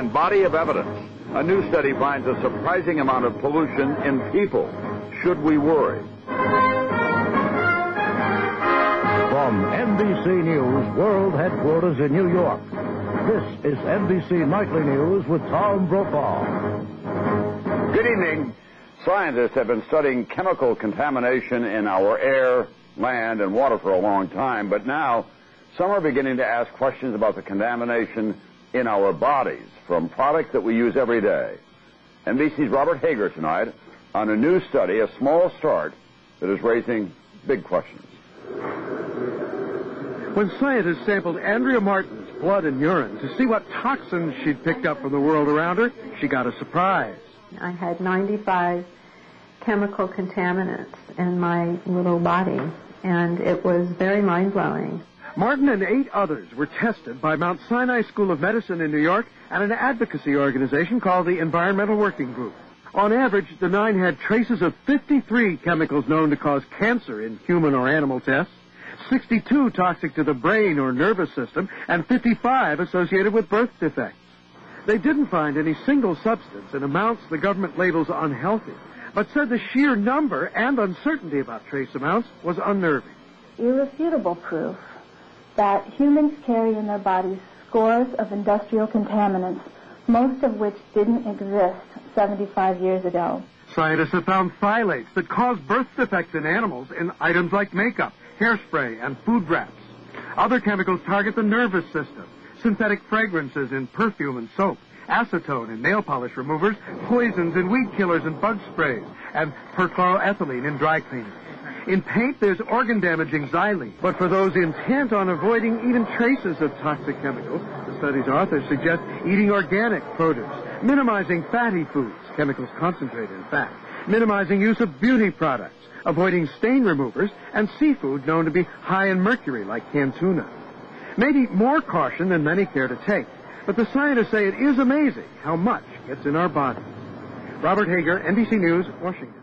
and body of evidence. A new study finds a surprising amount of pollution in people. Should we worry? From NBC News World Headquarters in New York, this is NBC Nightly News with Tom Brokaw. Good evening. Scientists have been studying chemical contamination in our air, land, and water for a long time, but now some are beginning to ask questions about the contamination in our bodies from products that we use every day. NBC's Robert Hager tonight on a new study, a small start, that is raising big questions. When scientists sampled Andrea Martin's blood and urine to see what toxins she'd picked up from the world around her, she got a surprise. I had 95 chemical contaminants in my little body, and it was very mind-blowing. Martin and 8 others were tested by Mount Sinai School of Medicine in New York and an advocacy organization called the Environmental Working Group. On average, the 9 had traces of 53 chemicals known to cause cancer in human or animal tests, 62 toxic to the brain or nervous system, and 55 associated with birth defects. They didn't find any single substance in amounts the government labels unhealthy, but said the sheer number and uncertainty about trace amounts was unnerving. Irrefutable proof that humans carry in their bodies scores of industrial contaminants, most of which didn't exist 75 years ago. Scientists have found phthalates that cause birth defects in animals in items like makeup, hairspray, and food wraps. Other chemicals target the nervous system. Synthetic fragrances in perfume and soap, acetone in nail polish removers, poisons in weed killers and bug sprays, and perchloroethylene in dry cleaners. In paint, there's organ-damaging xylene. But for those intent on avoiding even traces of toxic chemicals, the study's authors suggest eating organic produce, minimizing fatty foods, chemicals concentrated in fat, minimizing use of beauty products, avoiding stain removers, and seafood known to be high in mercury, like canned tuna. Maybe more caution than many care to take, but the scientists say it is amazing how much gets in our bodies. Robert Hager, NBC News, Washington.